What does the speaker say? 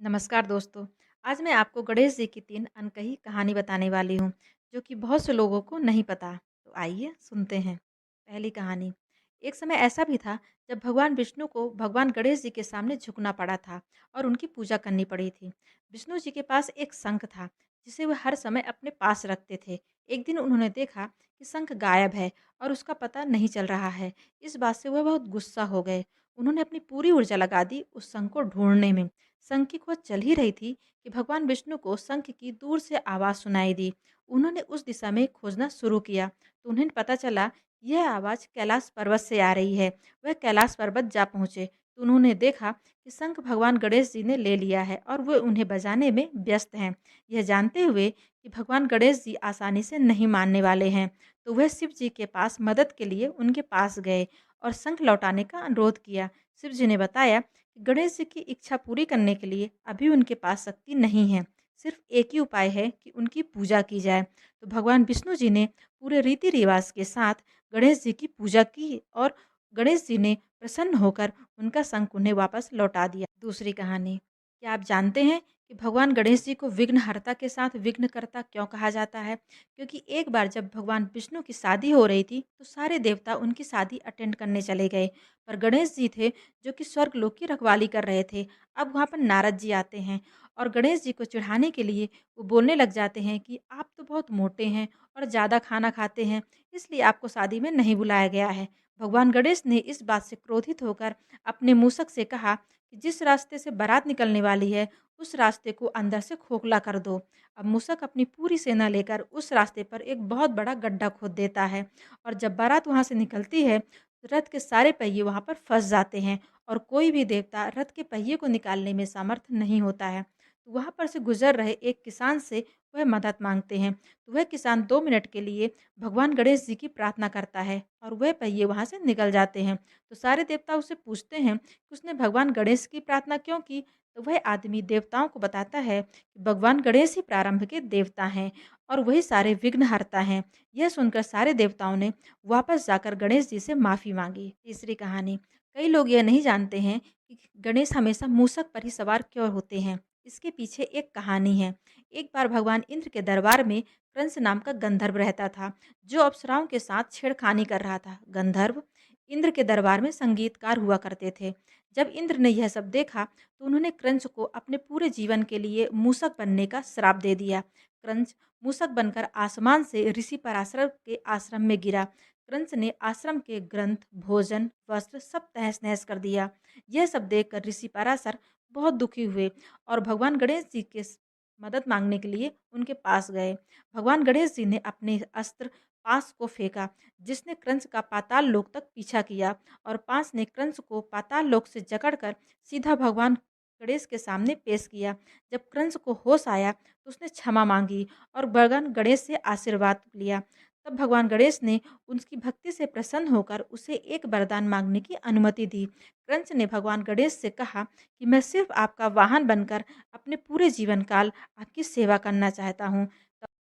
नमस्कार दोस्तों। आज मैं आपको गणेश जी की 3 अनकही कहानी बताने वाली हूँ, जो कि बहुत से लोगों को नहीं पता। तो आइए सुनते हैं। पहली कहानी। एक समय ऐसा भी था जब भगवान विष्णु को भगवान गणेश जी के सामने झुकना पड़ा था और उनकी पूजा करनी पड़ी थी। विष्णु जी के पास एक शंख था, जिसे वह हर समय अपने पास रखते थे। एक दिन उन्होंने देखा कि शंख गायब है और उसका पता नहीं चल रहा है। इस बात से वह बहुत गुस्सा हो गए। उन्होंने अपनी पूरी ऊर्जा लगा दी उस शंख को ढूंढने में। शंख की खोज चल ही रही थी कि भगवान विष्णु को शंख की दूर से आवाज़ सुनाई दी। उन्होंने उस दिशा में खोजना शुरू किया तो उन्हें पता चला यह आवाज़ कैलाश पर्वत से आ रही है। वह कैलाश पर्वत जा पहुँचे तो उन्होंने देखा कि शंख भगवान गणेश जी ने ले लिया है और वे उन्हें बजाने में व्यस्त हैं। यह जानते हुए कि भगवान गणेश जी आसानी से नहीं मानने वाले हैं, तो वह शिव जी के पास मदद के लिए उनके पास गए और शंख लौटाने का अनुरोध किया। शिव जी ने बताया गणेश जी की इच्छा पूरी करने के लिए अभी उनके पास शक्ति नहीं है। सिर्फ एक ही उपाय है कि उनकी पूजा की जाए। तो भगवान विष्णु जी ने पूरे रीति रिवाज के साथ गणेश जी की पूजा की और गणेश जी ने प्रसन्न होकर उनका शंख उन्हें वापस लौटा दिया। दूसरी कहानी। क्या आप जानते हैं कि भगवान गणेश जी को विघ्नहर्ता के साथ विघ्नकर्ता क्यों कहा जाता है? क्योंकि एक बार जब भगवान विष्णु की शादी हो रही थी तो सारे देवता उनकी शादी अटेंड करने चले गए, पर गणेश जी थे जो कि स्वर्गलोक की रखवाली कर रहे थे। अब वहाँ पर नारद जी आते हैं और गणेश जी को चिढ़ाने के लिए वो बोलने लग जाते हैं कि आप तो बहुत मोटे हैं और ज़्यादा खाना खाते हैं, इसलिए आपको शादी में नहीं बुलाया गया है। भगवान गणेश ने इस बात से क्रोधित होकर अपने मूषक से कहा कि जिस रास्ते से बारात निकलने वाली है, उस रास्ते को अंदर से खोखला कर दो। अब मूषक अपनी पूरी सेना लेकर उस रास्ते पर एक बहुत बड़ा गड्ढा खोद देता है और जब बारात वहाँ से निकलती है, रथ के सारे पहिए वहाँ पर फँस जाते हैं और कोई भी देवता रथ के पहिए को निकालने में समर्थ नहीं होता है। तो वहाँ पर से गुजर रहे एक किसान से वह मदद मांगते हैं। तो वह किसान 2 मिनट के लिए भगवान गणेश जी की प्रार्थना करता है और वह पहिए वहाँ से निकल जाते हैं। तो सारे देवता उससे पूछते हैं कि उसने भगवान गणेश की प्रार्थना क्यों की? तो वह आदमी देवताओं को बताता है कि भगवान गणेश ही प्रारंभ के देवता हैं और वही सारे विघ्नहर्ता हैं। यह सुनकर सारे देवताओं ने वापस जाकर गणेश जी से माफ़ी मांगी। तीसरी कहानी। कई लोग यह नहीं जानते हैं कि गणेश हमेशा मूषक पर ही सवार क्यों होते हैं। इसके पीछे एक कहानी है। एक बार भगवान इंद्र के दरबार में कंस नाम का गंधर्व रहता था, जो अप्सराओं के साथ छेड़खानी कर रहा था। गंधर्व इंद्र के दरबार में संगीतकार हुआ करते थे। जब इंद्र ने यह सब देखा तो उन्होंने क्रंच को अपने पूरे जीवन के लिए मूषक बनने का श्राप दे दिया। क्रंच मूषक बनकर आसमान से ऋषि पराशर के आश्रम में गिरा। क्रंच ने आश्रम के ग्रंथ, भोजन, वस्त्र सब तहस-नहस कर दिया। यह सब देखकर ऋषि पराशर बहुत दुखी हुए और भगवान गणेश जी के मदद मांगने के लिए उनके पास गए। भगवान गणेश जी ने अपने अस्त्र पास को फेंका, जिसने क्रंच का पाताल लोक तक पीछा किया और पास ने क्रंच को पाताल लोक से जकड़कर सीधा भगवान गणेश के सामने पेश किया। जब क्रंच को होश आया तो उसने क्षमा मांगी और भगवान गणेश से आशीर्वाद लिया। तब भगवान गणेश ने उसकी भक्ति से प्रसन्न होकर उसे एक वरदान मांगने की अनुमति दी। क्रंच ने भगवान गणेश से कहा कि मैं सिर्फ आपका वाहन बनकर अपने पूरे जीवन काल आपकी सेवा करना चाहता हूँ।